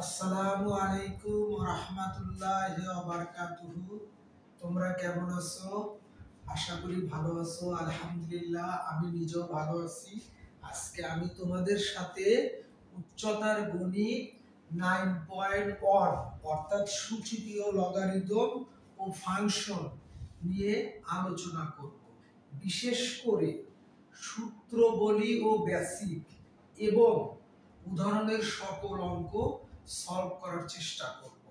আসসালামু আলাইকুম রাহমাতুল্লাহি ওয়া বারাকাতুহু। তোমরা কেমন আছো? আশা করি ভালো আছো। আলহামদুলিল্লাহ, আমি নিজেও ভালো আছি। আজকে আমি তোমাদের সাথে উচ্চতার গণিত 9.1 অর্থাৎ সূচকীয় লগারিদম ও ফাংশন নিয়ে আলোচনা করব। বিশেষ করে সূত্রবলী ও বেসিক এবং উদাহরণের সকল অঙ্ক সলভ করার চেষ্টা করব।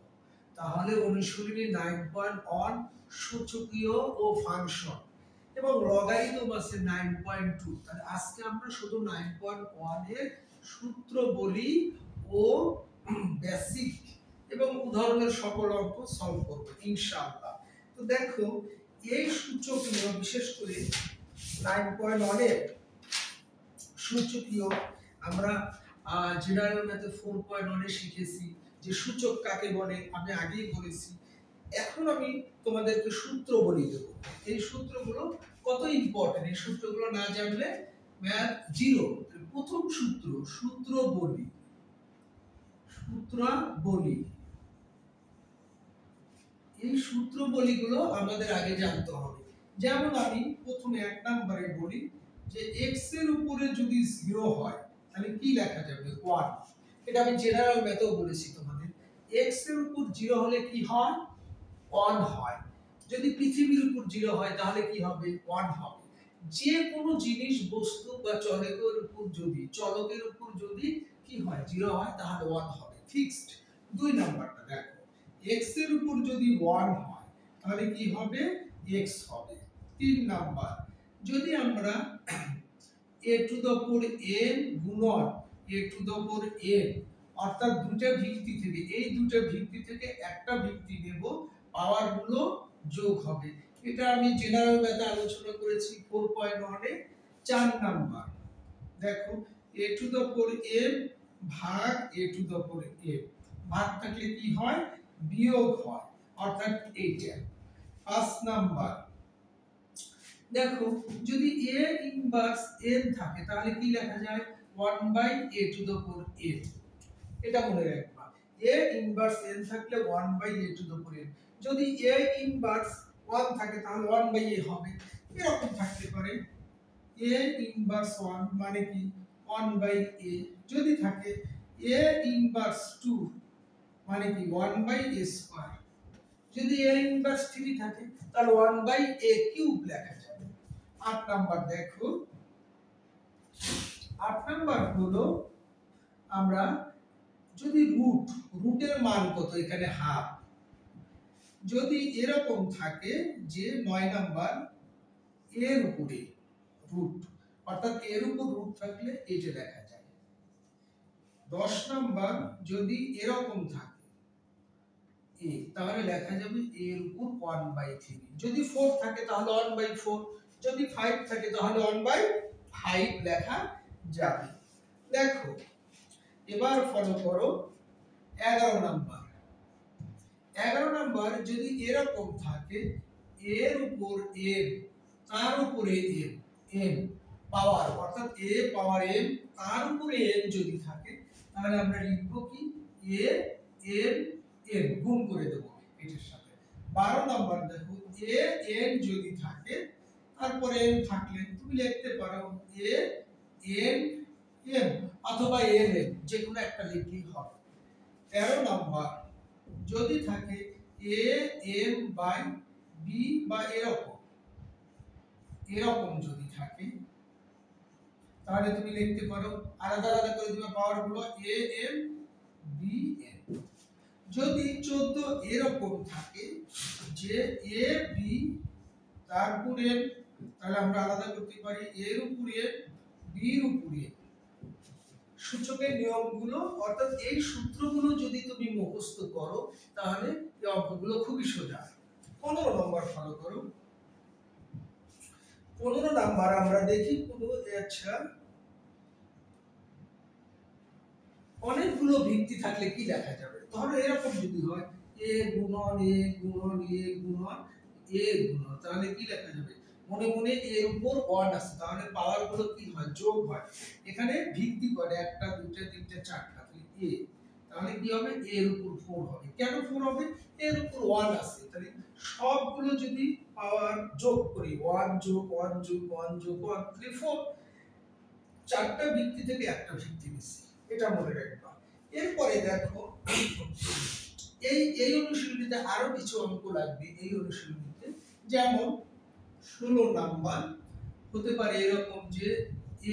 তাহলে অনুশীলনী 9.1 সূচকীয় ও ফাংশন এবং লগারিদম আছে 9.2। তাহলে আজকে আমরা শুধু 9.1 এর সূত্রবলী ও বেসিক এবং উদাহরণের সকল অঙ্ক সলভ করব ইনশাআল্লাহ। তো দেখো, এই সূচকীয় বিশেষ করে 9.1 এর সূচকীয় আমরা জেনারেল ম্যাথে 4.1 এ শিখেছি যে সূচক কাকে বলে, আমি আগেই বলেছি। এখন আমি তোমাদেরকে সূত্র বলি দেব। এই সূত্রগুলো কত ইম্পর্টেন্ট, এই সূত্রগুলো না জানলে ম্যাথ জিরো। প্রথম সূত্র বলি এই সূত্র বলিগুলো আমাদের আগে জানতে হবে। যেমন আমি প্রথমে 1 নম্বরে বলি যে x এর উপরে যদি 0 হয় তাহলে কি লেখা যাবে? 1। এটা আমি জেনারেল ম্যাথেও বলেছি তোমাদের। x এর উপর 0 হলে কি হয়? 1 হয়। যদি পৃথিবীর উপর 0 হয় তাহলে কি হবে? 1 হবে। যে কোনো জিনিস, বস্তু বা চলকের উপর যদি কি হয়? 0 হয় তাহলে 1 হবে, ফিক্সড। 2 নাম্বারটা দেখো, x এর উপর যদি 1 হয় তাহলে কি হবে? x হবে। 3 নাম্বার, যদি আমরা a to the power n গুণন a to the power n অর্থাৎ দুটো ভিত্তি থেকে, এই দুটো ভিত্তি থেকে একটা ভিত্তি নেব, পাওয়ার গুলো যোগ হবে। এটা আমি জেনারেল ম্যাথে আলোচনা করেছি 4.1 এ। 4 নাম্বার দেখো, a to the power n ভাগ a to the power n, ভাগ থাকলে কি হয়? বিয়োগ হয়, অর্থাৎ এইটা। 5 নাম্বার দেখো, যদি a ইনভার্স n থাকে তাহলে কি লেখা যায়? 1/a to the power n। এটা মনে রাখবা, a ইনভার্স n থাকলে 1/a to the power n। যদি a ইনভার্স 1 থাকে তাহলে 1/a হবে। এরকম থাকতে পারে a ইনভার্স 1 মানে কি? 1/a। যদি থাকে a ইনভার্স 2 মানে কি? 1/a square. যদি a ইনভার্স 3 থাকে তাহলে 1/a কিউব লেখা যাবে। 8 নাম্বার দেখো, 8 নাম্বার হলো আমরা যদি রুটের মান কত, এখানে হাফ, যদি এরকম থাকে যে 9 নাম্বার এর উপরে রুট, অর্থাৎ এর উপর রুট থাকলে এটা লেখা যায়। 10 নাম্বার যদি এরকম থাকে a, তাহলে লেখা যাবে এর উপর 1/3। যদি 4 থাকে তাহলে 1/4, যদি 5 থাকে তাহলে 1/5 লেখা যাবে। দেখো, এবার ফলো করো 11 নাম্বার। 11 নাম্বার যদি এরকম থাকে এর উপর n, তার উপরে n পাওয়ার, অর্থাৎ a পাওয়ার n তার উপরে n যদি থাকে তাহলে আমরা লিখব কি? a n n গুণ করে দেব এটার সাথে। 12 নাম্বার দেখো, a n যদি থাকে তারপরে n থাকলে তুমি লিখতে পারো a n n অথবা n n, যে কোনো একটা লিখলেই হবে। 13 নাম্বার যদি থাকে a m বাই b বা এরকম যদি থাকে তাহলে তুমি লিখতে পারো, আলাদা আলাদা করে দিবে পাওয়ার গুলো, a m b n। যদি 14 এরকম থাকে যে a b তারপর n, তাহলে আমরা আলাদা করতে পারি এর উপর n b এর উপর n। সূচকের নিয়মগুলো, অর্থাৎ এই সূত্রগুলো যদি তুমি মুখস্থ করো তাহলে এই অঙ্কগুলো খুবই সোজা। 15 নম্বর ফলো করো। 15 নাম্বার আমরা দেখি আচ্ছা, অনেকগুলো ভিত্তি থাকলে কি দেখা যাবে? ধরো এরকম যদি হয় a গুণন a গুণন a গুণন a গুণন, তাহলে কি লেখা যাবে? মনে মনে এর উপর 1 আছে, তাহলে পাওয়ার গুলো কি হয়? যোগ হয়। এখানে ভিত্তি করে 1টা 2টা 3টা 4টা, তাহলে a, তাহলে কি হবে এর উপর 4 হবে। কেন 4 হবে? এর উপর 1 আছে, তাহলে সবগুলো যদি পাওয়ার যোগ করি 1 যোগ 1 যোগ 1 যোগ 1 তাহলে 4, চারটা ভিত্তি থেকে একটা ভিত্তি নিচ্ছি, এটা মনে রাখবা। এরপরে দেখো এই অনুশীলনীতে আরো কিছু অঙ্ক লাগবে। এই অনুশীলনীতে যেমন 16 নাম্বার হতে পারে এরকম যে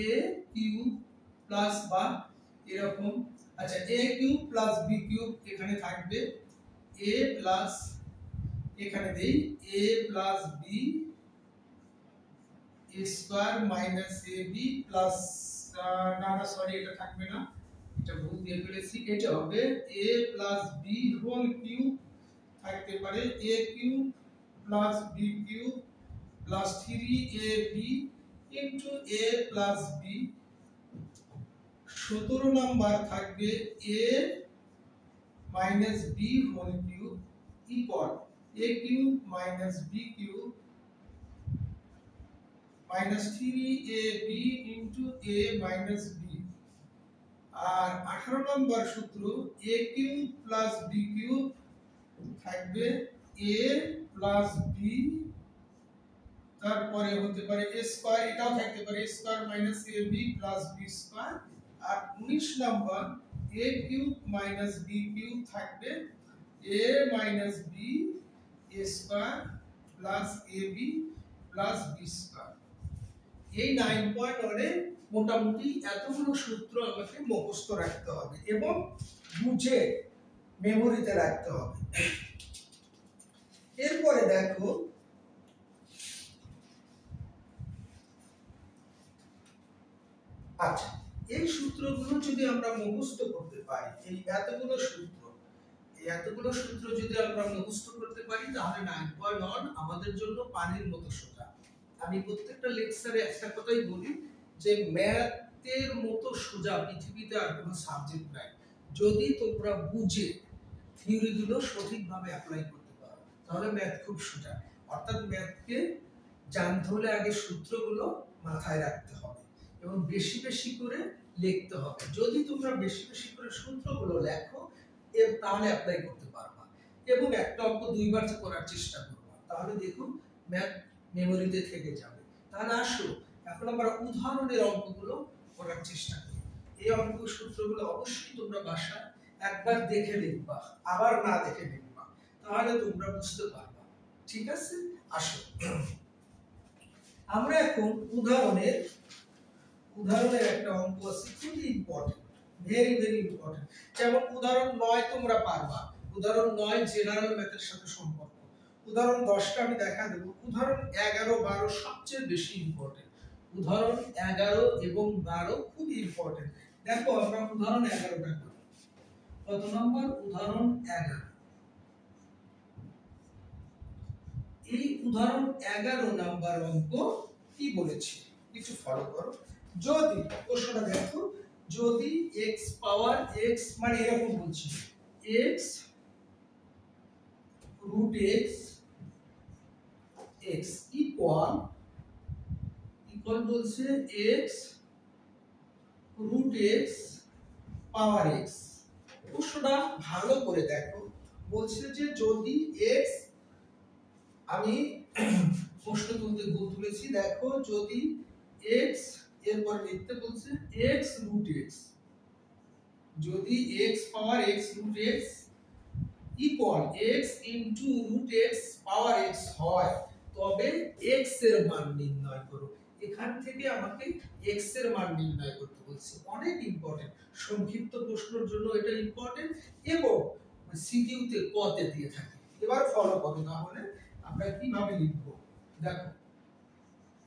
a কিউব প্লাস বা এরকম, আচ্ছা a cube plus b cube এখানে থাকবে a প্লাস, এখানে দেই a plus b a square minus ab plus, না না সরি এটা থাকবে না, এটা ভুল দিয়ে ফেলেছি, এটা হবে a plus b whole cube, থাকতে পারে a cube plus b cube plus 3ab into a plus b। 17 number থাকবে a minus b whole cube equal a cube minus b cube minus 3ab into a minus b। আর 18 number সূত্র a cube plus b cube থাকবে a plus b, তারপরে হতে পারে a square, এটাও থাকতে পারে a square minus ab plus b square. আর 19 number a cube minus b cube থাকবে a minus b a square plus ab plus b square. এই 9.1 এ মোটামুটি এতগুলো সূত্র আমাকে মুখস্থ রাখতে হবে এবং বুঝে মেমোরিতে রাখতে হবে। এরপরে দেখো আচ্ছা এই সূত্রগুলো যদি আমরা মুখস্থ করতে পারি, এই এতগুলো সূত্র যদি আমরা মুখস্থ করতে পারি তাহলে 9.1 আমাদের জন্য পানির মতো সোজা। আমি প্রত্যেকটা লেকচারে একটা কথাই বলি যে ম্যাথের মতো সোজা পৃথিবীতে আর কোনো সাবজেক্ট নাই। যদি তোমরা বুঝে থিওরিগুলো সঠিকভাবে অ্যাপ্লাই করতে পারো তাহলে ম্যাথ খুব সোজা। অর্থাৎ ম্যাথকে জানতে হলে আগে সূত্রগুলো মাথায় রাখতে হবে এবং বেশি বেশি করে লিখতে হবে। যদি তোমরা বেশি বেশি করে সূত্রগুলো লেখো তাহলে অ্যাপ্লাই করতে পারবা এবং একটা অঙ্ক দুইবার করার চেষ্টা করবা, তাহলে দেখুন ম্যাথ মেমোরিতে থেকে যাবে। তাহলে আসো এখন আমরা উদাহরণের অঙ্কগুলো করার চেষ্টা করি। এই অঙ্ক সূত্রগুলো অবশ্যই তোমরা বাসায় একবার দেখে লিখবা, আবার না দেখে লিখবা, তাহলে তোমরা বুঝতে পারবা। ঠিক আছে, আসো আমরা এখন উদাহরণের একটা অঙ্ক আছে খুবই ইম্পর্টেন্ট, ভেরি ভেরি ইম্পর্টেন্ট। যেমন উদাহরণ 9 তোমরা পারবা, উদাহরণ 9 জেনারেল ম্যাথের সাথে সম্পর্ক। উদাহরণ 10টা আমি দেখা দেব। উদাহরণ 11 12 সবচেয়ে বেশি ইম্পর্টেন্ট। উদাহরণ 11 এবং 12 খুব ইম্পর্টেন্ট। দেখো আমরা উদাহরণ 11টা করি। কত নম্বর? উদাহরণ 11। এই উদাহরণ 11 নাম্বার অঙ্ক কি বলেছে কিছু ফলো করো। যদি প্রশ্নটা দেখো, যদি x পাওয়ার x মানে এরকম বলছি x রুট x ইকুয়াল বলছে x root x power x। প্রশ্নটা ভালো করে দেখো, বলছে যে যদি x, আমি প্রশ্ন তুলতে ভুল তুলেছি, দেখো যদি x এরপর লিখতে বলছে x রুট x, যদি x power x root x equal x into root x power x হয় তবে x এর মান নির্ণয় করো। এখান থেকে আমাকে x এর মান নির্ণয় করতে বলছে, অনেক ইম্পর্টেন্ট। সংক্ষিপ্ত প্রশ্নের জন্য এটা ইম্পর্টেন্ট এবং সিকিউ তে কতে দিয়ে থাকে। এবার ফলো করো, তাহলে আমরা কিভাবে লিখব দেখো।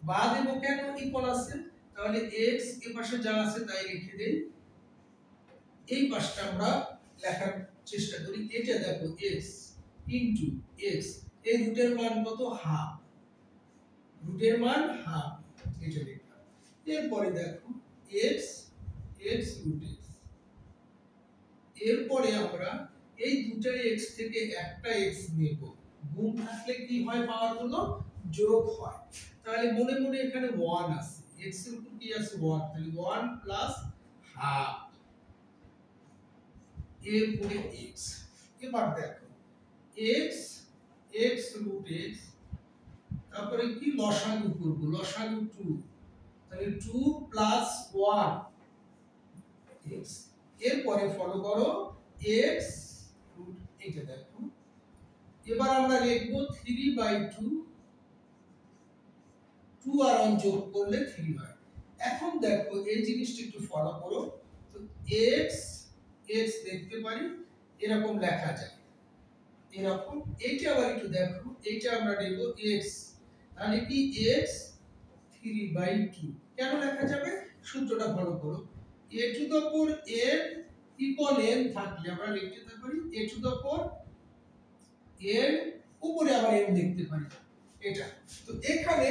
বা দেব কেন, ইকুয়াল আছে, তাহলে x এর পাশে যা আছে তাই লিখে দেই, এই পাশটা আমরা লেখার চেষ্টা করি। এটা দেখো x ইনটু x, এই রুটের মান কত? হাফ, রুটের মান হাফ, এটা লিখলাম। এরপরে দেখো x রুট x, এরপরে আমরা এই দুটার x থেকে একটা x নেব, গুণ থাকলে কি হয়? পাওয়ার গুলো যোগ হয়। তাহলে মনে মনে এখানে 1 আছে, x এর উপর কি আছে? 1, তাহলে 1 প্লাস হাফ a পরে x। এবার দেখো x x রুট x, তারপরে কি লসাগু করব, লসাগু 2, তাহলে 2 প্লাস 1 x, এরপরে ফলো করো x রুট, এটা দেখো। এবার আমরা লিখব 3/2, 2 আর 1 যোগ করলে 3 হয়। এখন দেখো এই জিনিসটা একটু ফলো করো, তো x x দেখতে পারি এরকম লেখা যায়, এরকম। এইটা আবার একটু দেখো, এইটা আমরা নেব x, তাহলে কি x 3/2 কেন লেখা যাবে, সূত্রটা ফলো করো। a to the power n equal n থাকলে আমরা লিখতে পারি a to the power n, উপরে আবার n দেখতে পারি, এটা। তো এখানে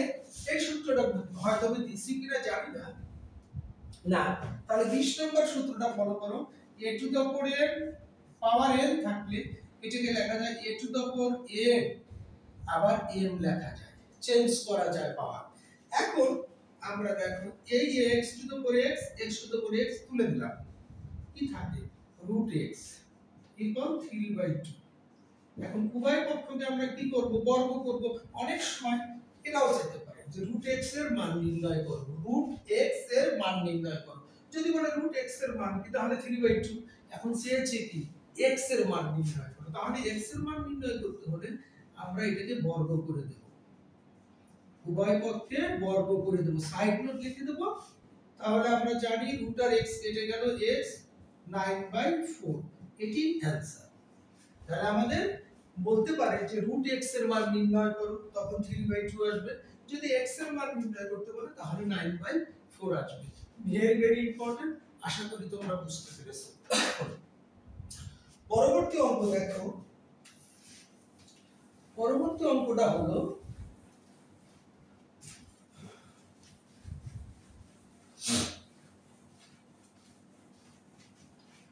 এই সূত্রটা হয়তো আমি দিছি কিনা জানি না, না, তাহলে 20 নম্বর সূত্রটা ফলো করো। a to the power n power n থাকলে এটাকে লেখা যায় a to the power n, আবার m লেখা যায়, চেঞ্জ করা যায় পাওয়ার। এখন আমরা দেখো এই x to the power x, x to the power x তুলে দিলাম, কি থাকে রুট x ইকুয়াল 3/2। এখন উভয় পক্ষকে আমরা কি করব, বর্গ করব। অনেক সময় এটাও যেতে পারে যে রুট x এর মান নির্ণয় করব, রুট x এর মান নির্ণয় করব। যদি বলে রুট x এর মান কি, তাহলে 3/2। এখন চেয়েছে কি x এর মান নির্ণয় করব, তাহলে x এর মান নির্ণয় করতে হলে আমরা এটাকে বর্গ করে দেব, উভয় পক্ষে বর্গ করে দেব, সাইড নোট লিখে দেব। তাহলে আমরা জানি রুট আর x কেটে গেল, x 9/4, এটি অ্যানসার। তাহলে আমাদের বলতে পারে যে রুট x এর মান নির্ণয় করো, তখন 3/2 আসবে। যদি x এর মান নির্ণয় করতে বলে তাহলে 9/4 আসবে। ভেরি ভেরি ইম্পর্টেন্ট, আশা করি তোমরা বুঝতে পেরেছো। পরবর্তী অঙ্ক দেখো, পরবর্তী অঙ্কটা হলো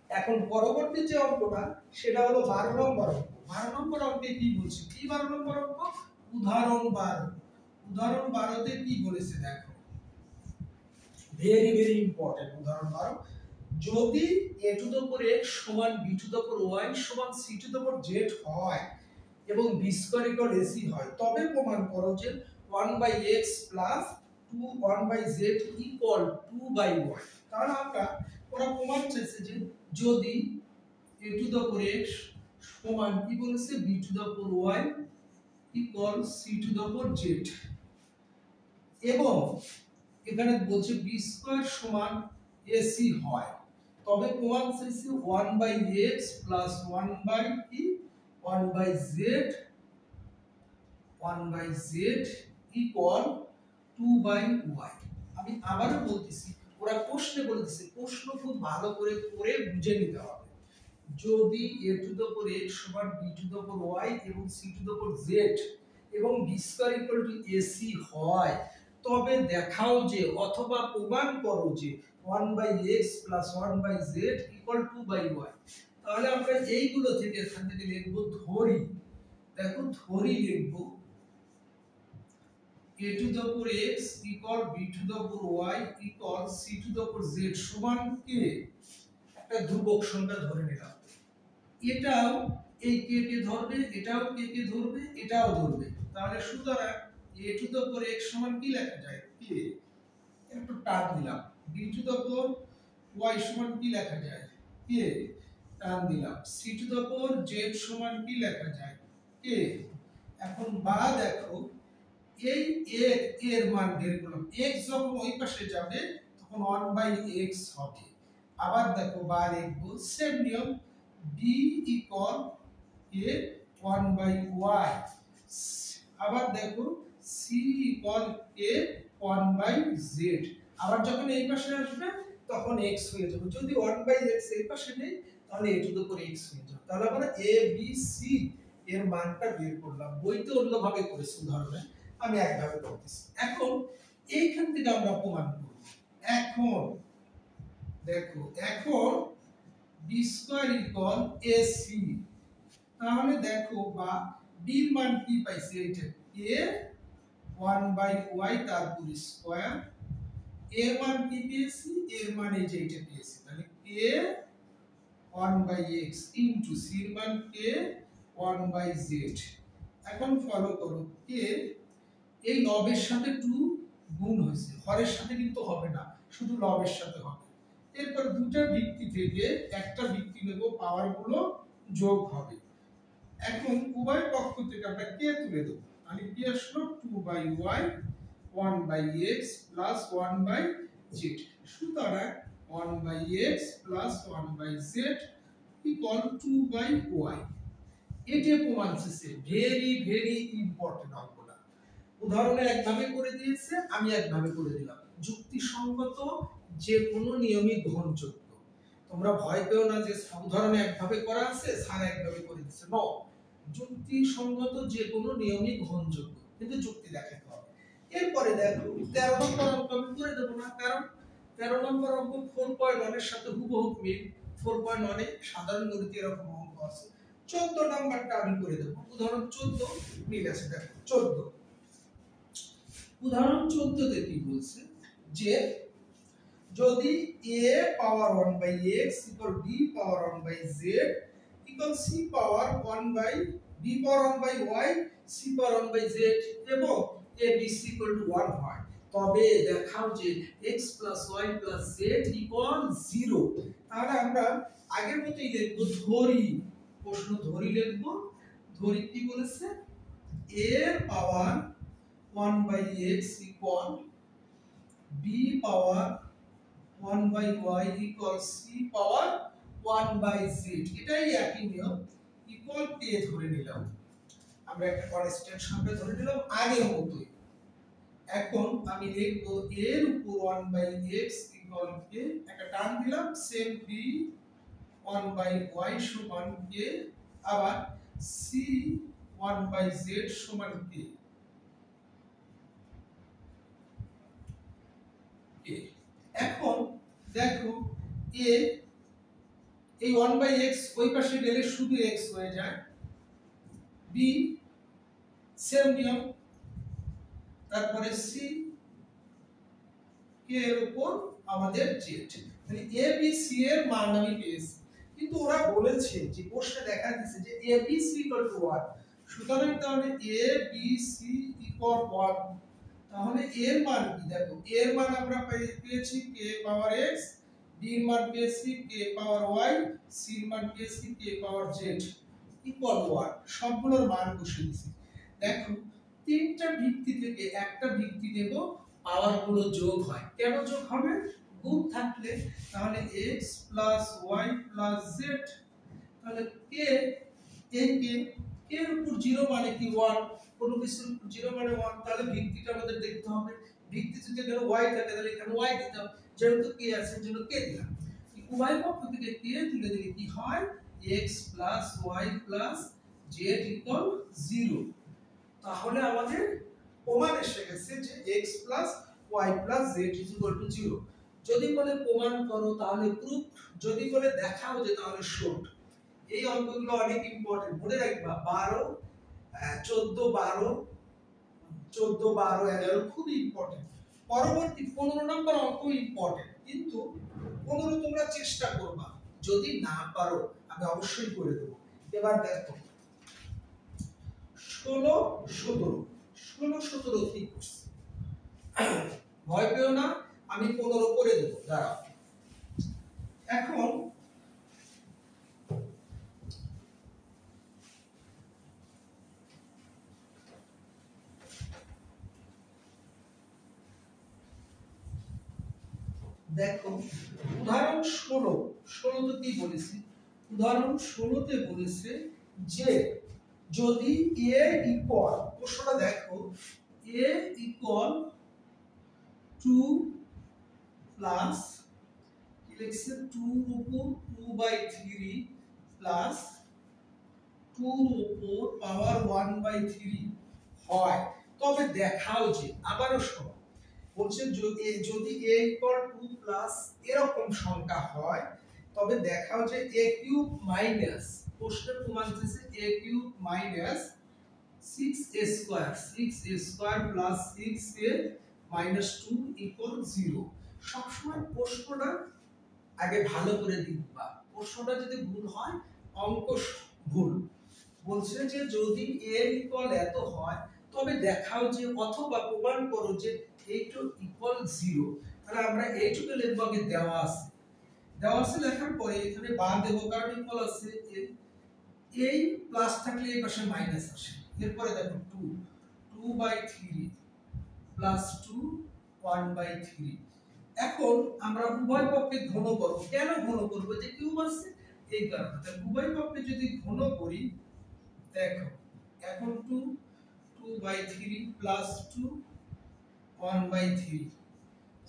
এখন পরবর্তী যে অঙ্কটা সেটা হলো 12 নম্বর অঙ্ক। 12 নম্বর অঙ্কে কি বলছে, কি 12 নম্বর অঙ্ক, উদাহরণ 12। উদাহরণ 12 তে কি বলেছে দেখো, ভেরি ভেরি ইম্পর্টেন্ট উদাহরণ 12। যদি a to the power x সমান b to the power y সমান c to the power z হয় এবং b স্কয়ার ইকুয়াল ac হয়, তবে প্রমাণ করো যে 1/x plus 1/z equal 2/y। তাহলে আমরা ওরা প্রমাণ চাইছে যে যদি a to the power x সমান কি বলেছে b to the power y equal c to the power z, এবং এখানে বলছে b স্কয়ার সমান ac হয়, তবে প্রমাণ চাইছে 1/x plus 1/z equal 2/y। আমি আবারও বলতেছি, ওরা প্রশ্নে বলে দিছে, প্রশ্ন খুব ভালো করে পড়ে বুঝে নিতে হবে। যদি a to the power x সমান b to the power y এবং c to the power z এবং b square equal to ac হয়, তবে দেখাও যে অথবা প্রমাণ করো যে 1/x plus 1/z equal 2/y। তাহলে আমরা এইগুলো থেকে এখান থেকে লিখব ধরি, দেখো ধরি লিখব a to the power x equal b to the power y equal c to the power z সমান কে, একটা ধ্রুবক সংখ্যা ধরে নিলাম। এটাও এই কে কে ধরবে, এটাও কে কে ধরবে, এটাও ধরবে। তাহলে সুতরাং a to the power x সমান কি লেখা যায়, কে, একটু টান দিলাম। b to the power y সমান কি লেখা যায়, কে, টান দিলাম। c to the power z সমান কি লেখা যায়, কে। এখন বা দেখো এই এর মান বের করলাম, x যখন ওই পাশে যাবে তখন 1/x হবে। আবার দেখো বা লিখব সেম নিয়ম, b ইকুয়াল a 1/y। আবার দেখো c ইকুয়াল a 1/z। আবার যখন এই পাশে আসবে তখন x হয়ে যাবে। যদি 1/x এই পাশে নেই তাহলে a to the power x হয়ে যাবে। তাহলে আমরা a b c এর মানটা বের করলাম। বইতে অন্যভাবে করেছি উদাহরণে, আমি একভাবে করতেছি। এখন এইখান থেকে আমরা প্রমাণ করব। এখন দেখো, এখন b স্কয়ার ইকুয়াল ac, তাহলে দেখো বা b এর মান কি পাইছি, এইটা a 1/y তারপর স্কয়ার, এর মান কি পেয়েছি, এর মান এই যে এটা পেয়েছি, তাহলে a 1/x ইনটু c এর মান k 1/z। এখন ফলো করো k এই লবের সাথে 2 গুণ হয়েছে, হরের সাথে কিন্তু হবে না, শুধু লবের সাথে হবে। এরপর দুটো ভিত্তি থেকে একটা ভিত্তি নেব, পাওয়ার গুলো যোগ হবে। এখন উভয় পক্ষ থেকে আমরা k তুলে দেব, মানে কি আসলো 2/y 1/x প্লাস 1/z। সুতরাং 1/x plus 1/z equal 2/y। এটা প্রমাণ শেষে ভেরি ভেরি ইম্পর্টেন্ট অঙ্কটা। উদাহরণে একভাবে করে দিয়েছে, আমি একভাবে করে দিলাম। যুক্তিসঙ্গত যে কোনো নিয়মই গ্রহণযোগ্য। তোমরা ভয় পেও না যে উদাহরণে একভাবে করা আছে স্যার একভাবে করে দিচ্ছে, নো, যুক্তিসঙ্গত যে কোনো নিয়মই গ্রহণযোগ্য, কিন্তু যুক্তি দেখাতে হবে। এরপরে দেখো 13 নম্বর অঙ্ক আমি করে দেব না, কারণ 13 নম্বর অঙ্ক 4.1 এর সাথে হুবহু মিল। 4.1 এ সাধারণ গণিতে এরকম অঙ্ক আছে। 14 নাম্বারটা আমি করে দেব। উদাহরণ 14 মিল আছে, দেখো 14। উদাহরণ 14 তে কি বলছে যে যদি a power 1/x equal b power 1/z equal c power 1/b power 1/y c power 1/z এবং a b c equal to 1 হয়, তবে দেখাও যে x y z ইকুয়াল 0। তাহলে আমরা আগের মতই লিখব, ধরি, প্রশ্ন ধরি লিখব। ধরি কি বলেছে, a power 1/x equal b power 1/y equal c power 1/z। এটাই একই নিয়ম, ইকুয়াল k ধরে নিলাম, আমরা একটা কনস্ট্যান্ট সংখ্যা ধরে নিলাম আগের মতই। এখন আমি লিখব এর উপর 1/x ইকুয়াল k, একটা টার্ম দিলাম, সেম b 1/y সমান k, আবার c 1/z সমান k। এখন দেখো a এই 1/x ওই পাশে গেলে শুধু x হয়ে যায়, b সেম নিয়ম, তারপরে c k এর উপর আমাদের z। মানে a b c এর মান আমি পেয়েছি, কিন্তু ওরা বলেছে যে প্রশ্নে দেখা দিয়েছে যে a b c 1, সুতরাং তাহলে a b c 1, তাহলে এর মান কি, দেখো এর মান আমরা পেয়েছি k পাওয়ার x, b এর মান পেয়েছি k পাওয়ার y, c এর মান পেয়েছি k পাওয়ার z ইকুয়াল 1। সবগুলোর মান বসিয়ে দিয়েছি। দেখো তিনটা ভিত্তি থেকে একটা ভিত্তি দেব, পাওয়ার গুলো যোগ হয়। কেন যোগ হবে, গুণ থাকলে। তাহলে x y z, তাহলে k এই k এর উপর 0 মানে কি 1, কোন কিছুর উপর 0 মানে 1, তাহলে ভিত্তিটা আমাদের দেখতে হবে। ভিত্তি যদি এখানে y থাকে তাহলে এখানে y দিতে হবে, যেহেতু k আছে এর জন্য k দিলাম। উভয় পক্ষ থেকে k তুলে দিলে কি হয়, x y z ইকুয়াল 0। তাহলে আমাদের প্রমাণ এসে গেছে যে x y z equal to 0। যদি বলে প্রমাণ করো তাহলে প্রুফ, যদি বলে দেখাও যে তাহলে শোট। এই অঙ্কগুলো অনেক ইম্পর্টেন্ট, মনে রাখবা। 12 14 12 14 12 11 খুব ইম্পর্টেন্ট। পরবর্তী 15 নম্বর অঙ্ক ইম্পর্টেন্ট, কিন্তু 15 তোমরা চেষ্টা করবা, যদি না পারো আমি অবশ্যই করে দেব। এবার দেখো 16 17 16 17 কি করছে, ভয় পেও না, আমি 15 করে দেব, দাঁড়াও। এখন দেখো উদাহরণ 16 তে কি বলেছে, উদাহরণ 16 তে বলেছে যে যদি a ইকুয়াল, প্রশ্নটা দেখো, a ইকুয়াল 2 প্লাস কি লিখছে 2 এর উপর 2/3 প্লাস 2 এর উপর পাওয়ার 1/3 হয়, তবে দেখাও যে, আবারও শোনো, বলছে যদি a ইকুয়াল 2 প্লাস এরকম সংখ্যা হয়, তবে দেখাও যে a কিউব মাইনাস, প্রশ্নের প্রমাণ দিয়েছে a cube minus 6a square plus 6a minus 2 equal 0। সবসময় প্রশ্নটা আগে ভালো করে দেখবা, প্রশ্নটা যদি ভুল হয় অঙ্ক ভুল। বলছে যে যদি a ইকুয়াল এত হয় তবে দেখাও যে অথবা প্রমাণ করো যে এইটুকু ইকুয়াল 0। তাহলে আমরা এইটুকু লিখব আগে দেওয়া আছে লেখার পরে এখানে বার দেব কারণ ইকুয়াল আছে এই প্লাস থাকলে এই পাশে মাইনাস আসে। এরপরে দেখো 2/3 প্লাস 2 1/3। এখন আমরা উভয় পক্ষে ঘন করব। কেন ঘন করব? যে কিউব আছে এই কারণে। তাহলে উভয় পক্ষে যদি ঘন করি দেখো এখন 2/3 প্লাস 2 1/3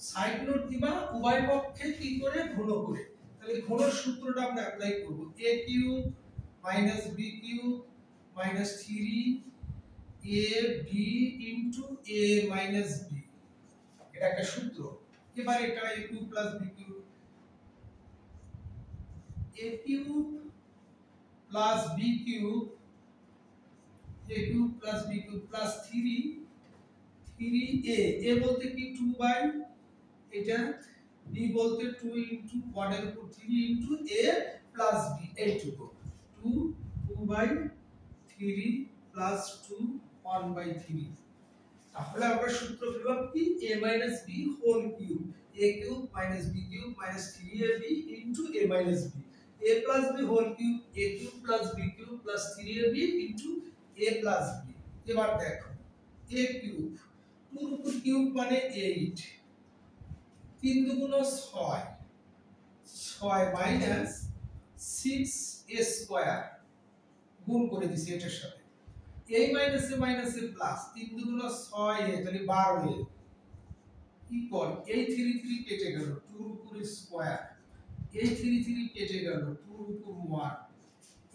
সাইড নোট দিবা উভয় পক্ষে কি করে ঘন করে। তাহলে ঘনের সূত্রটা আমরা অ্যাপ্লাই করব a cube minus b cube minus 3ab into a minus b। এটা একটা সূত্র। এবার এটা a cube plus b cube a cube plus b cube a cube plus b cube plus 3a বলতে কি 2 বাই এটা b বলতে 2 ইনটু 1 এর উপর 3 ইনটু a প্লাস b এইটুকু 2/3 প্লাস 2 1/3। তাহলে আমরা সূত্র পেলাম কি a minus b whole cube a cube minus b cube minus 3ab into a minus b a plus b whole cube a cube plus b cube plus 3ab into a plus b। এবার দেখো a cube 2 এর উপর cube মানে 8 3 দুগুণ 6 6 minus 6a square গুণ করে দিছি এটার সাথে এই মাইনাসে মাইনাসে প্লাস 3 দুগুণ 6a তাহলে 12a ইকুয়াল এই 3 3 কেটে গেল 2 এর উপর স্কয়ার এই 3 3 কেটে গেল 2 এর উপর 1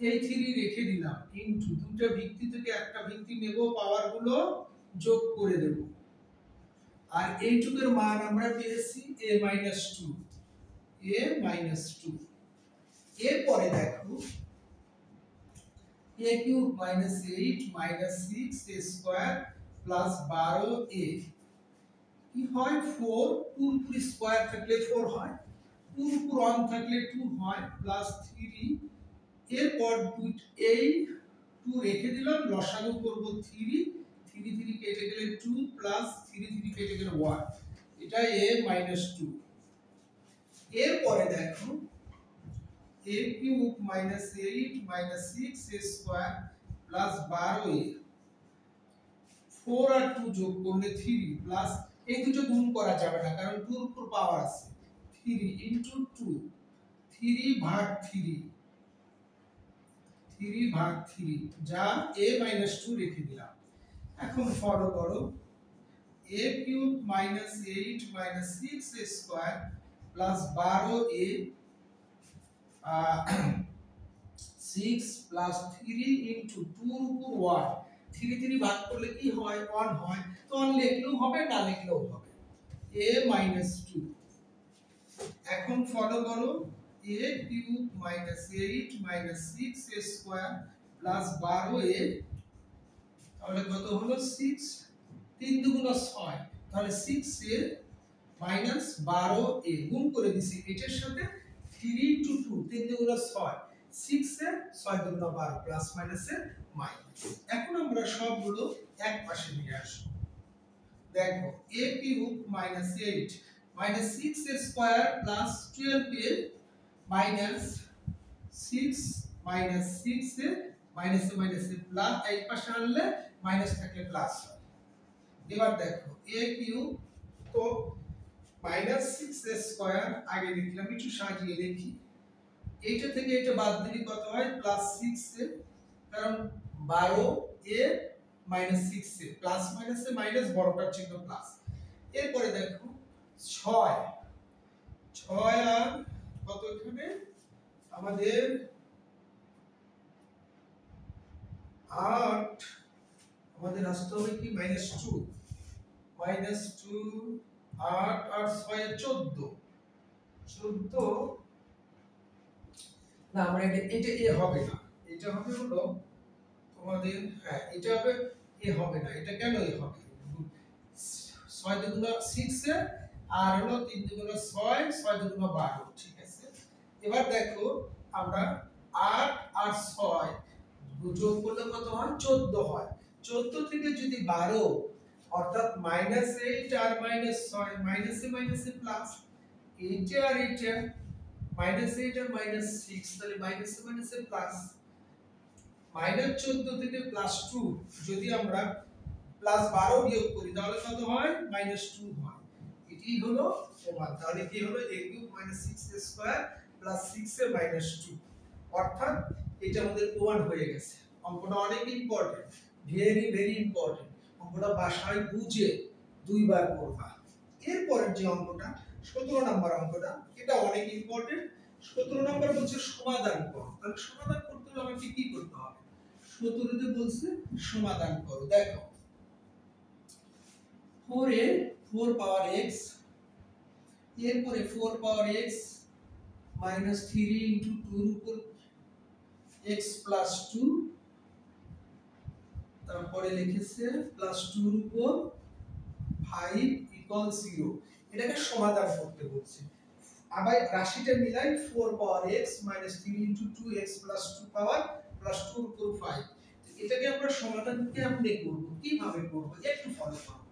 এই 3 রেখে দিলাম ইনটু দুটো ভিত্তি থেকে একটা ভিত্তি নেব পাওয়ার গুলো যোগ করে দেব আর এইটুকুর মান আমরা পেয়েছি a minus 2 এরপরে দেখো a cube minus 8 minus 6 a square plus 12a কি হয় 4 2 উপর স্কয়ার থাকলে 4 হয় 2 উপর 1 থাকলে 2 হয় প্লাস 3 এরপর এই 2 রেখে দিলাম লসাগু করব 3 3 কেটে গেলে 2 প্লাস 3 কেটে গেলে 1 এটা a minus 2। এরপরে দেখো a cube minus 8 minus 6 a square plus 12a 4 আর 2 যোগ করলে 3 প্লাস এই দুটো গুণ করা যাবে না কারণ 2 এর উপর পাওয়ার আছে 3 ইনটু 2 3 ভাগ 3 যা a minus 2 রেখে দিলাম। এখন ফলো করো a cube minus 8 minus 6 a square plus 12a 6 plus 3 into 2 এর উপর 1 3 ভাগ করলে কি হয় 1 হয় তো 1 লিখলেও হবে না লিখলেও হবে a minus 2। এখন ফলো করো a cube minus 8 minus 6 a square plus 12a তাহলে কত হলো 6 3 দুগুণ 6 তাহলে 6 এর মাইনাস 12a গুণ করে দিছি এটার সাথে 3 টু 2 3 দুগুণ 6 6 এর 6 দুগুণ 12 প্লাস মাইনাসে মাইনাস। এখন আমরা সবগুলো এক পাশে নিয়ে আসব দেখো a cube minus 8 minus 6 a square plus 12a minus 6 minus 6 এ মাইনাসে মাইনাসে প্লাস এই পাশে আনলে মাইনাস থাকলে প্লাস হয়। এবার দেখো a কিউব তো minus 6 a স্কয়ার আগে লিখলাম একটু সাজিয়ে লিখি এইটা থেকে এটা বাদ দিলে কত হয় প্লাস 6 a কারণ 12a minus 6 a প্লাস মাইনাসে মাইনাস বড়টার চিহ্ন প্লাস। এরপরে দেখো 6 আর কত এখানে আমাদের 8 আমাদের আসতে হবে কি -2 8 আর 6 14 না আমরা এটা এ হবে না এটা হবে হলো তোমাদের হ্যাঁ এটা হবে এ হবে না এটা কেন এ হবে 6 দুগুণ 6 এ আর হলো 3 দুগুণ 6 6 দুগুণ 12 ঠিক আছে। এবার দেখো আমরা 8 আর 6 যোগ করলে কত হয় 14 হয়। 14 থেকে যদি 12 অর্থাৎ -8 আর -6 মাইনাসে মাইনাসে প্লাস, এইটা আর এইটা -8 আর -6 তাহলে মাইনাসে মাইনাসে প্লাস, -14 থেকে +2 যদি আমরা +12 বিয়োগ করি তাহলে কত হয় -2 হয়। এটি হলো প্রমাণ। তাহলে কি হলো a³ - 6a² + 6a - 2, অর্থাৎ এটা আমাদের প্রমাণ হয়ে গেছে। অঙ্কটা অনেক ইম্পর্টেন্ট, ভেরি ভেরি ইম্পর্টেন্ট। অঙ্কটা বাসায় বুঝে দুইবার করবা। এরপরের যে অঙ্কটা 17 নম্বর অঙ্কটা, এটা অনেক ইম্পর্টেন্ট। 17 নম্বর বলছে সমাধান করো। তাহলে সমাধান করতে হলে আমাকে কি করতে হবে? 17 তে বলছে সমাধান করো। দেখো 4 এ 4 পাওয়ার x, এরপরে 4 পাওয়ার x minus 3 into 2 এর উপর x plus 2, তারপরে লিখেছে plus 2 এর উপর 5 equal 0। এটাকে সমাধান করতে বলছে। আবার রাশিটা মিলাই 4 পাওয়ার x minus 3 into 2x plus 2 পাওয়ার plus 2 এর উপর 5। এটাকে আমরা সমাধান কেমনে করব, কিভাবে করব একটু ফলো করো।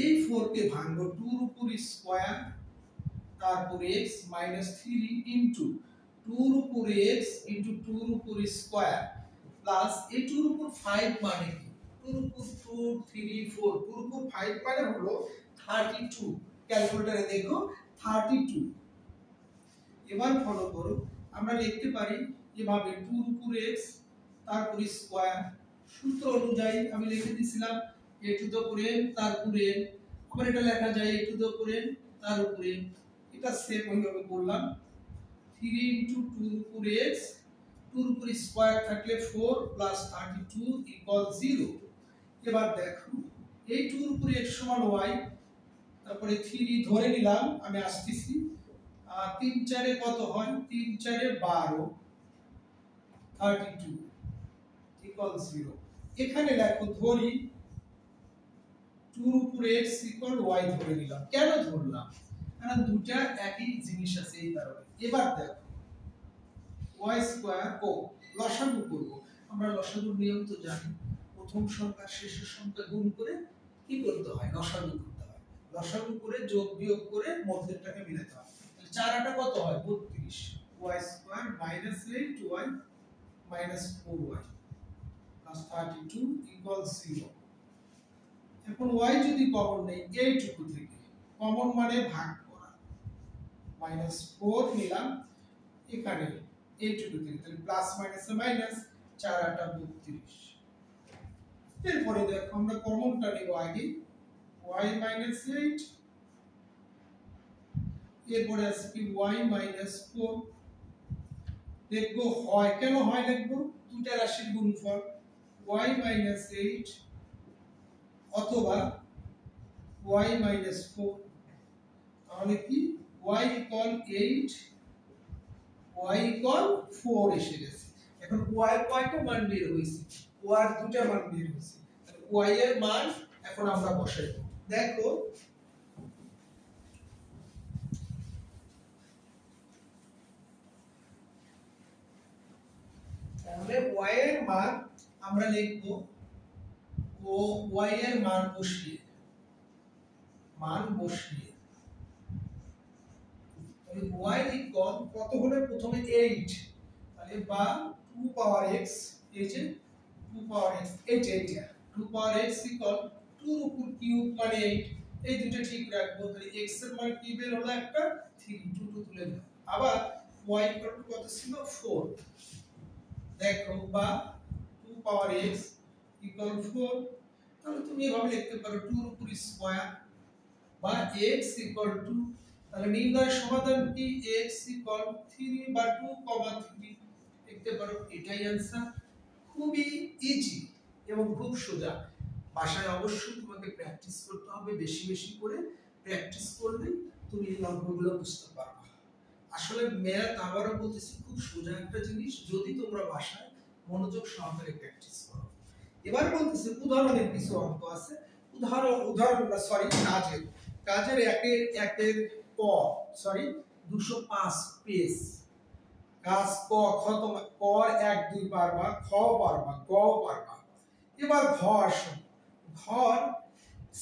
এই 4 কে ভাঙবো 2 এর উপর স্কয়ার, তারপর x minus 3 into 2 এর উপর x into 2 এর উপর স্কয়ার প্লাস এই 2 এর উপর 5 মানে কি? 2 এর উপর 2 3 4, 2 এর উপর 5 মানে হলো 32। ক্যালকুলেটরে দেখো 32। এবার ফলো করো, আমরা লিখতে পারি এভাবে 2 এর উপর x তারপর স্কয়ার, সূত্র অনুযায়ী আমি লিখে দিয়েছিলাম a to the power n তারপর n, আবার এটা লেখা যায় a to the power n তার উপরে, এটা সেম ওইভাবে করলাম 3 into 2 এর উপর x, 2 এর উপর স্কয়ার থাকলে 4 plus 32 equal 0। এবার দেখো এই 2 এর উপর x সমান y, তারপরে 3 ধরে নিলাম, আমি আসতেছি 3 4 এ কত হয়? 3 4 এ 12, 32 equal 0। এখানে দেখো ধরি 2 এর উপর x equal y ধরে নিলাম। কেন ধরলাম? কারণ দুটো একই জিনিস আছে এই কারণে। এবার দেখো y স্কয়ার ও লসাগু করব। আমরা লসাগুর নিয়ম তো জানি, প্রথম সংখ্যা শেষের সংখ্যা গুণ করে কি করতে হয়? লসাগু করতে হয়। লসাগু করে যোগ বিয়োগ করে মধ্যেরটাকে মিলাতে হয়। তাহলে 4 8 কত হয়? 32। y square -8y -4y plus 32 equal 0। এখন y যদি কমন নেই এইটুকু থেকে, কমন মানে ভাগ করা, -4 নিলাম এখানে এইটুকু থেকে, তাহলে প্লাস মাইনাসে মাইনাস, 4 8 32। এরপরে দেখো আমরা কমনটা নেব আগে, y -8, এরপরে আছে কি y -4। দেখবো হয় কেন হয়, দেখবো দুটো রাশির গুণফল y -8 অথবা y -4, তাহলে কি y equal 8, y equal 4 এসে গেছে। এখন y কয়টা মান বের হইছে? y এর দুটো মান বের হইছে। তাহলে y এর মান এখন আমরা বসাইব। দেখো তাহলে y এর মান আমরা লিখব ও y এর মান বসিয়ে তাহলে y ইকুয়াল কত হলে প্রথমে 8, তাহলে বা 2 পাওয়ার x, এই যে 2 পাওয়ার x, এইটা 2 পাওয়ার x ইকুয়াল 2 এর উপর কিউব মানে 8। এই দুটো ঠিক রাখবো, তাহলে x এর মান কি বের হলো? একটা 3, 2 2 তুলে দাও। আবার y ইকুয়াল টু কত ছিল? 4। দেখো বা 2 পাওয়ার x ইকুয়াল 4, তাহলে তুমি এভাবে লিখতে পারো 2 এর উপর স্কয়ার বা x ইকুয়াল টু, তাহলে নির্ণয় সমাধান কি? x ইকুয়াল 3 বা 2, 3 লিখতে পারো। এটাই आंसर। খুবই ইজি এবং খুব সোজা। বাসায় অবশ্যই তোমাকে প্র্যাকটিস করতে হবে, বেশি বেশি করে প্র্যাকটিস করলে তুমি এই অঙ্কগুলো বুঝতে পারবে। আসলে ম্যাথ আবারও বলতেছি খুব সোজা একটা জিনিস, যদি তোমরা বাসায় মনোযোগ সহকারে প্র্যাকটিস করো। এবার বলতেছি উদাহরণের কিছু অঙ্ক আছে। কাজের একের ক 205 পেজ, কাজ ক খ তোমার ক 1 2 পারবা, খ পারবা, গ পারবা। এবার ঘ আসো, ঘর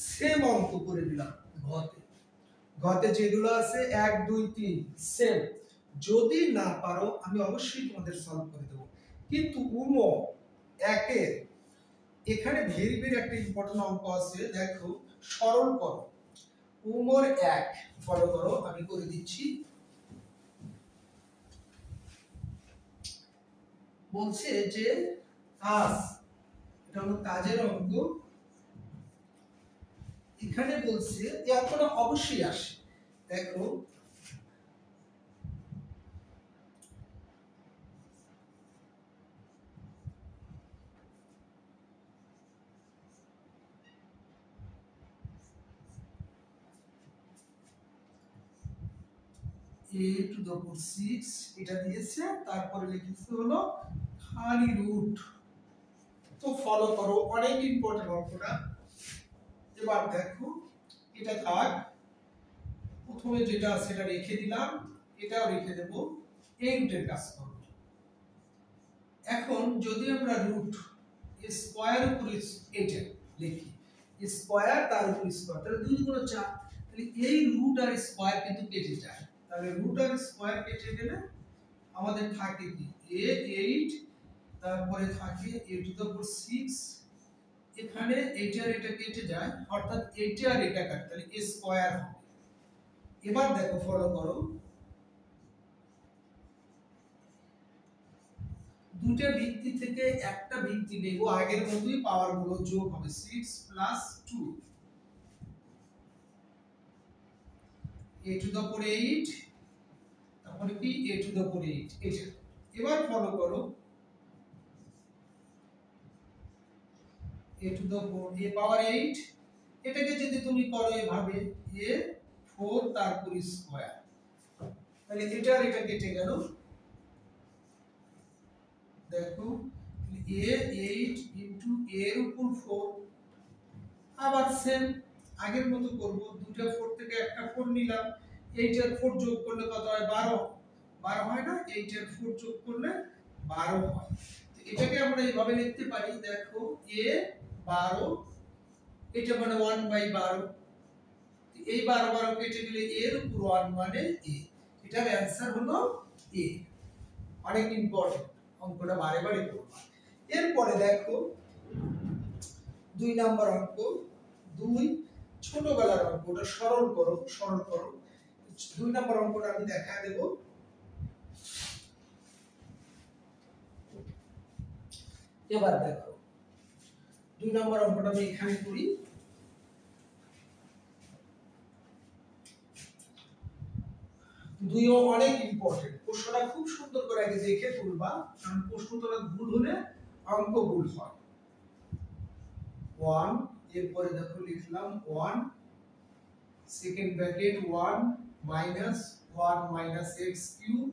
সেম অঙ্ক করে দিলাম। ঘতে যেগুলো আছে 1 2 3 সেম। যদি না পারো আমি অবশ্যই তোমাদের সলভ করে দেব, কিন্তু উম একের এখানে ভেরি ভেরি একটা ইম্পর্টেন্ট অঙ্ক আছে, দেখো সরল করো। উমর 1 ফলো করো, আমি করে দিচ্ছি। বলছে যে কাজ, এটা হলো কাজের অঙ্ক। এখানে বলছে যে অঙ্কটা অবশ্যই আসে, দেখো a টু দ্য পাওয়ার 6 এটা দিয়েছে, তারপরে লিখেছে হলো খালি রুট। তো ফলো করো, অনেক ইম্পর্টেন্ট অঙ্কটা। এবার দেখো এটা থাক, প্রথমে যেটা সেটা রেখে দিলাম, এটাও রেখে দেব, এই রুটের কাজ করব। এখন যদি আমরা রুট স্কয়ার উপর এটা লিখি, স্কয়ার তার উপর স্কয়ার, তাহলে 2 গুণ 4, তাহলে এই রুট আর স্কয়ার কিন্তু কেটে যায়। তাহলে রুট আর স্কয়ার কেটে গেলে আমাদের থাকে কি a 8, তারপরে থাকে a টু দ্য পাওয়ার 6, এখানে এটা আর এটা কেটে যায়, অর্থাৎ এটা আর এটা কাটে, তাহলে a স্কয়ার হবে। এবার দেখো ফলো করো, দুটো ভিত্তি থেকে একটা ভিত্তি নেব, আগের মতোই পাওয়ার গুলো যোগ হবে, 6 plus 2 a to the power 8, তারপরে কি a টু দ্য পাওয়ার 8 এটা। এবার ফলো করো a টু দ্য পাওয়ার 8, এটাকে যদি তুমি করো এভাবে a 4 তারপর স্কয়ার, তাহলে এটা আর এটা কেটে গেল। দেখো a 8 ইনটু a এর উপর 4, আবার সেম আগের মতো করব, দুটো 4 থেকে একটা 4 নিলাম, 8 এর 4 যোগ করলে কত হয় 12, 12 হয় না, 8 এর 4 যোগ করলে 12 হয়। তো এটাকে আমরা এইভাবে লিখতে পারি, দেখো a 12, এটা মানে 1/12, এই 12 12 কেটে গেলে a এর উপর 1 মানে a, এটার অ্যানসার হলো a। অনেক ইম্পর্টেন্ট অঙ্কটা, বারে বারে করবা। এরপরে দেখো 2 নাম্বার অঙ্ক, 2 ছোটবেলার অঙ্ক, ওটা সরল করো, সরল করো। 2 নাম্বার অঙ্কটা আমি দেখা দেব। এবার দেখো 2 নাম্বার অঙ্কটা আমি এখানে করি। দুইও অনেক ইম্পর্টেন্ট, প্রশ্নটা খুব সুন্দর করে আগে দেখে তুলবা, কারণ প্রশ্ন তোলা ভুল হলে অঙ্ক ভুল হয়। 1, এরপরে দেখো লিখলাম 1 second bracket 1 minus 1 minus x cube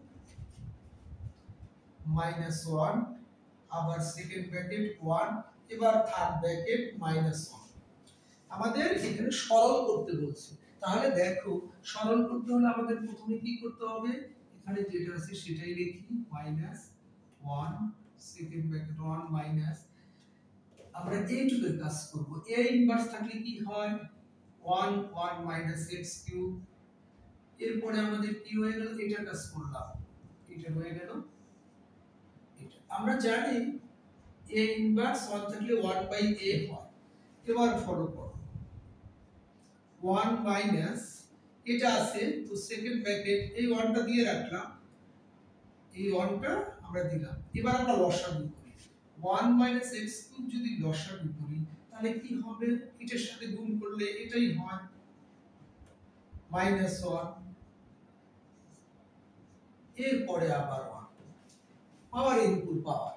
minus 1, আবার সেকেন্ড ব্র্যাকেট 1, এবার থার্ড ব্র্যাকেট মাইনাস 1। আমাদের এখানে সরল করতে বলছে, তাহলে দেখো সরল করতে হলে আমাদের প্রথমে কি করতে হবে, এখানে যেটা আছে সেটাই লিখি, মাইনাস 1 সেকেন্ড ব্র্যাকেট 1 মাইনাস, আমরা এইটুকুর কাজ করব। a ইনভার্স থাকলে কি হয় 1 1 মাইনাস x কিউব, এরপরে আমাদের কি হয়ে গেল, এটার কাজ করলাম, এটা হয়ে গেল এটা। আমরা জানি a ইনভার্স 1 থাকলে 1/a হয়। এবার ফলো করো 1 মাইনাস এটা আছে, তো সেকেন্ড ব্র্যাকেট এই 1টা দিয়ে রাখলাম, এই 1টা আমরা দিলাম। এবার আমরা লসাগু করি, 1 মাইনাস x কিউব যদি লসাগু করি তাহলে কি হবে, এটার সাথে গুণ করলে এটাই হয় মাইনাস 1, এরপরে আবার 1, পাওয়ারের উপর পাওয়ার,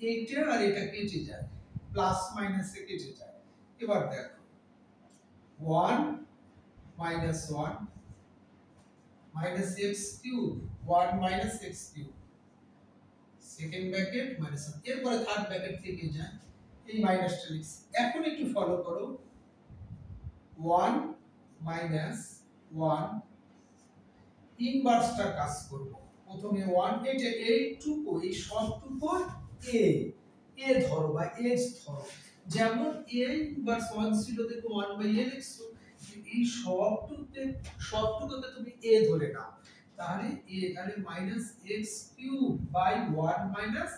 এইটা আর এটা কেটে যায়, প্লাস মাইনাসে কেটে যায়। এবার দেখো 1 minus 1 minus x cube 1 minus x cube second bracket minus 1, এরপরে থার্ড ব্র্যাকেট থেকে যায়, এই মাইনাসটা লিখছি। এখন একটু ফলো করো 1 মাইনাস 1 ইনভার্সটা কাজ করব, প্রথমে 1 এটা এইটুকু এই সবটুকু এ ধরো বা এজ ধরো, যেমন a ইনভার্স 1 ছিল দেখো 1/a লিখছো, এই সবটুকুতে তুমি a ধরে নাও, তাহলে minus x cube by 1 minus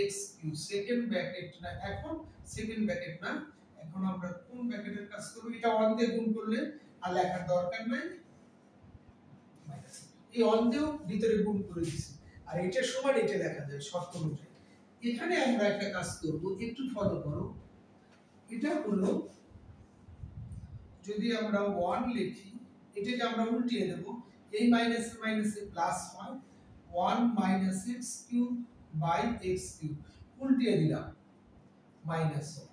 x cube second bracket না, এখন সেকেন্ড ব্র্যাকেট না, এখন আমরা কোন ব্র্যাকেটের কাজ করব, এটা 1 দিয়ে গুণ করলে আর লেখার দরকার নাই, মাইনাস এই 1 দিয়েও ভিতরে গুণ করে দিছি, আর এটার সমান এটা লেখা যায় শর্ত অনুযায়ী। এখানে আমরা একটা কাজ করব, একটু ফলো করো, এটা হলো যদি আমরা 1 লিখি এটাকে আমরা উল্টিয়ে দেব, এই মাইনাসে মাইনাসে প্লাস হয় 1 minus x cube by x cube, উল্টিয়ে দিলাম মাইনাস 1।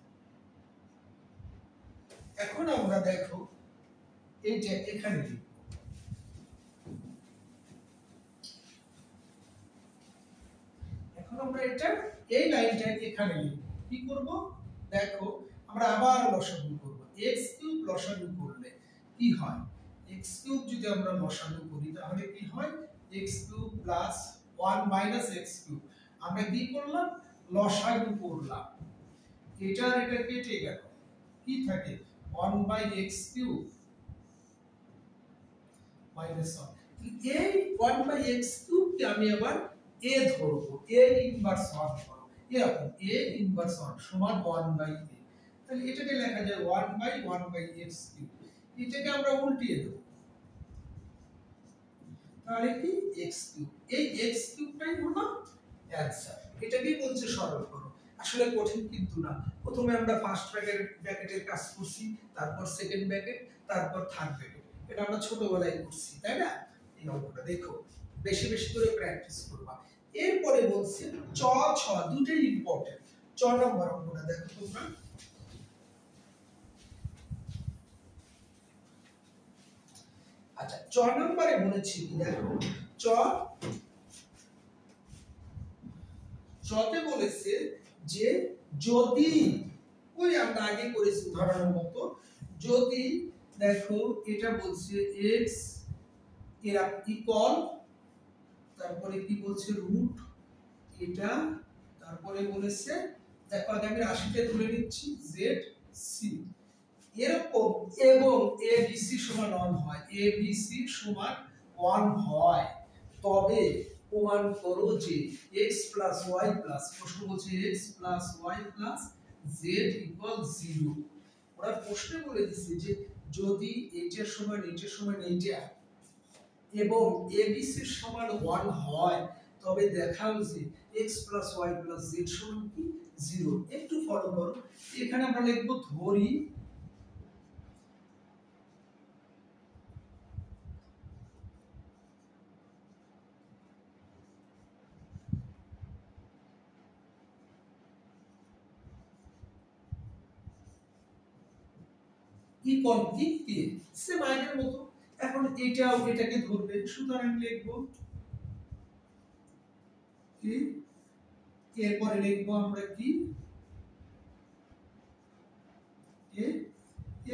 এখন আমরা দেখো এইটা এখানে লিখব, এখন আমরা এটা এই লাইনটা এখানে লিখব, কি করব দেখো আমরা আবার লসাগু করব, x কিউব লসাগু করলে কি হয়, x কিউব যদি আমরা লসাগু করি তাহলে কি হয়, x cube plus 1 minus x cube, আমরা কি করলাম লসাগু করলাম, এটা আর এটা কেটে গেল, কি থাকে 1 বাই x কিউব মাইনাস 1, এই 1 বাই x কিউব কে আমি আবার a ধরবো, a ইনভার্স 1 ধরো, এরকম a ইনভার্স 1 সমান 1 বাই a, তাহলে এটাকে লেখা যায় 1 বাই x কিউব, এটাকে আমরা উল্টিয়ে দেব, তাহলে কি x কিউব, এই x কিউবটাই হলো অ্যানসার। এটাকেই বলছে সরল করো, আসলে কঠিন কিন্তু না, প্রথমে আমরা ফার্স্ট ব্র্যাকেটের কাজ করছি, তারপর সেকেন্ড ব্র্যাকেট, তারপর থার্ড ব্র্যাকেট, এটা আমরা ছোটবেলায় করছি তাই না, এই অঙ্কটা দেখো বেশি বেশি করে প্র্যাকটিস করবা। এরপরে বলছে চ ছ, দুটোই ইম্পর্টেন্ট, চ নম্বর অঙ্কটা দেখো তোমরা, আচ্ছা চ নম্বরে বলেছি কি দেখো, চতে বলেছে যে যদি, ওই আমরা আগে করেছি উদাহরণের মতো, যদি দেখো এটা বলছে x এর ইকুয়াল, তারপরে কি বলছে রুট এটা, তারপরে বলেছে দেখো আগে আমি রাশিটা তুলে নিচ্ছি z c এরকম, এবং abc সমান 1 হয়, abc সমান 1 হয়, তবে প্রমাণ করো যে x প্লাস y প্লাস, প্রশ্ন বলছে x plus y plus z equal 0, ওরা প্রশ্নে বলে দিচ্ছে যে যদি এইটার সমান এইটা এবং abc এর সমান 1 হয়, তবে দেখাও যে x plus y plus z সমান কি 0। একটু ফলো করো, এখানে আমরা লিখব ধরি ইকুয়াল কি সেম আগের মতো, এখন এটাও এটাকে ধরবে, সুতরাং লিখব কি, এরপরে লিখব আমরা কি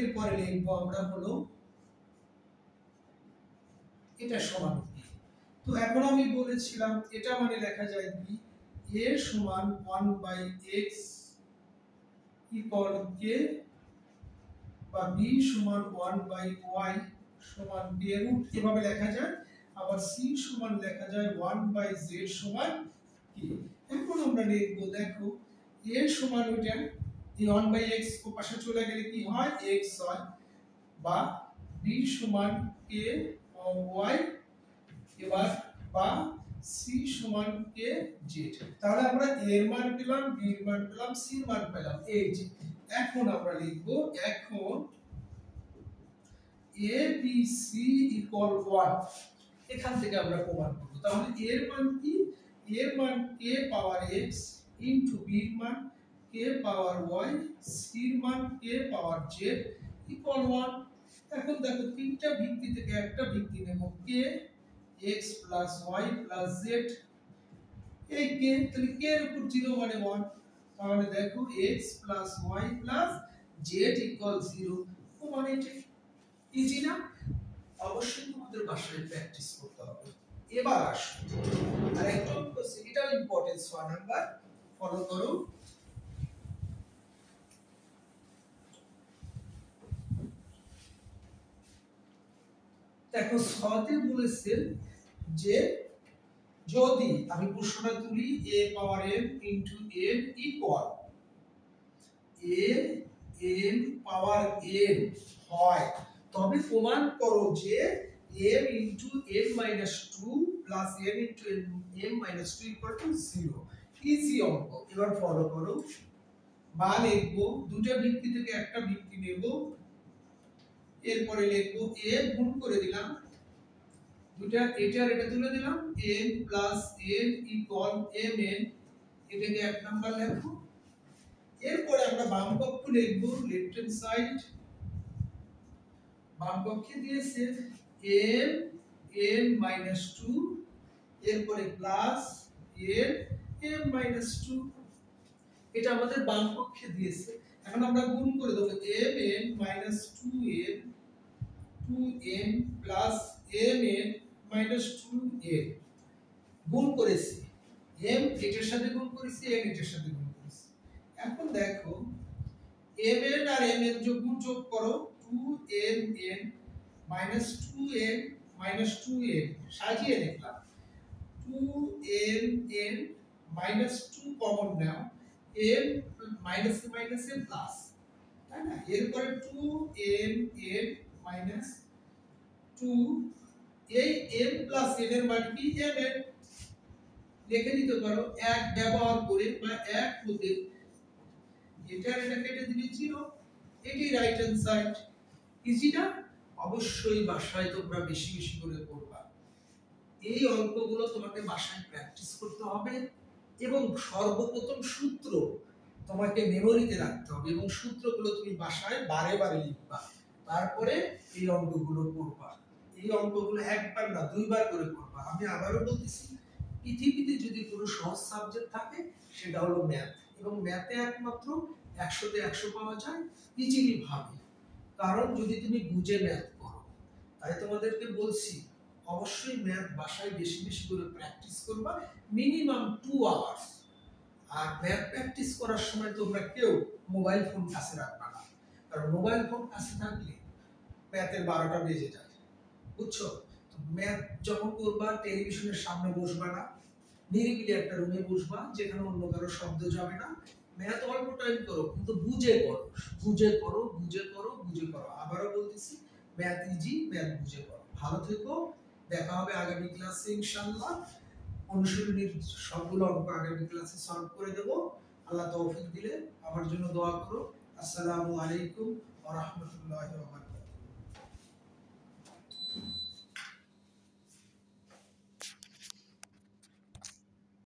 এরপরে লিখব আমরা হলো এটা সমান কি, তো এখন আমি বলেছিলাম এটা মানে লেখা যায় কি a সমান 1 বাই x ইকুয়াল k, বা b সমান 1 বাই y সমান b এর রুট, এভাবে লেখা যায়, আবার c সমান লেখা যায় 1 বাই z সমান k। এখন আমরা লিখব দেখো a সমান ওইটা, এই 1 বাই x ও পাশে চলে গেলে কি হয় x হয়, বা b সমান k y, এবার বা c সমান k z, তাহলে আমরা a এর মান পেলাম, b এর মান পেলাম, c এর মান পেলাম, এই যে এখন আমরা লিখব এখন abc ইকুয়াল 1, এখান থেকে আমরা প্রমাণ করব, তাহলে এর মান কি, এর মান k পাওয়ার x ইনটু b এর মান k পাওয়ার y, c এর মান k পাওয়ার z ইকুয়াল 1। এখন দেখো তিনটা ভিত্তি থেকে একটা ভিত্তি নেব k x plus y plus z, এই k তাহলে k এর উপর 0 মানে 1, তাহলে দেখো x plus y plus z equal 0, ও মানে এটা ইজি না, অবশ্যই তোমাদের বাসায় প্র্যাকটিস করতে হবে। এবার আসো আরেকটা অঙ্ক আছে, এটাও ইম্পর্টেন্স 1 নাম্বার, ফলো করো। দেখো সতে বলেছে যে যদি আমি প্রশ্নটা তুলি a power m into n equal a m power n হয়, তবে প্রমাণ করো যে m into n minus 2 plus m into m minus 2 equal to 0। Easy অঙ্ক, এবার ফলো করো। বা লিখবো দুটো ভিত্তি থেকে একটা ভিত্তি নেব, এরপরে লিখবো a গুণ করে দিলাম দুটা এটা এটা তুলে দিলাম m plus n equal mn, এটাকে এক নাম্বার লিখবো। এরপরে আমরা বাম পক্ষ লিখবো, লেফট হ্যান্ড সাইড বাম পক্ষে দিয়েছে m n মাইনাস 2, এরপরে প্লাস n m মাইনাস 2, এটা আমাদের বাম পক্ষে দিয়েছে। এখন আমরা গুণ করে দেব mn minus 2n plus mn minus 2n, গুণ করেছি m এটার সাথে গুণ করেছি, n এটার সাথে গুণ করেছি। এখন দেখো mn আর mn যোগ করো, 2mn minus 2n minus 2n, সাজিয়ে লিখলাম 2mn মাইনাস 2 কমন নাও, m মাইনাস মাইনাস এ প্লাস, তাই না? এরপরে 2mn মাইনাস 2, এই m প্লাস n এর মান কি mn, লিখে দিতে পারো এক ব্যবহার করে বা এক হতে এটা কেটে দিলে 0, এটি রাইট হ্যান্ড সাইড। ইজি না? অবশ্যই বাসায় তোমরা বেশি বেশি করে করবা। এই অঙ্কগুলো তোমাকে বাসায় প্র্যাকটিস করতে হবে এবং সর্বপ্রথম সূত্র তোমাকে মেমোরিতে রাখতে হবে এবং সূত্রগুলো তুমি বাসায় বারে বারে লিখবা, তারপরে এই অঙ্কগুলো করবা। এই অঙ্কগুলো একবার না দুইবার করে করবা। আমি আবারও বলতেছি, পৃথিবীতে যদি কোনো সহজ সাবজেক্ট থাকে সেটা হলো ম্যাথ, এবং ম্যাথে একমাত্র 100তে 100 পাওয়া যায় ইজিলি ভাবে, কারণ যদি তুমি বুঝে ম্যাথ করো। তাই তোমাদেরকে বলছি অবশ্যই ম্যাথ বাসায় বেশি বেশি করে প্র্যাকটিস করবা, মিনিমাম 2 আওয়ার্স। আর ম্যাথ প্র্যাকটিস করার সময় তোমরা কেউ মোবাইল ফোন কাছে রাখবা না, কারণ মোবাইল ফোন কাছে থাকলে ম্যাথের 12টা বেজে যায়, বুঝছো? তো ম্যাথ যখন করবা টেলিভিশনের সামনে বসবা না, নিরিবিলি একটা রুমে বসবা যেখানে অন্য কারো শব্দ যাবে না। ম্যাথ অল্প টাইম করো কিন্তু বুঝে করো, বুঝে করো, বুঝে করো, বুঝে করো। আবারও বলতেছি, ম্যাথ ইজি, ম্যাথ বুঝে করো। ভালো থেকো, দেখা হবে আগামী ক্লাসে ইনশাআল্লাহ। অনুশীলনীর সবগুলো অঙ্ক আগামী ক্লাসে সলভ করে দেব। আল্লাহ তৌফিক দিলে আমার জন্য দোয়া করো। আসসালামু আলাইকুম ওয়া রাহমাতুল্লাহি ওয়া বারাকাতুহু।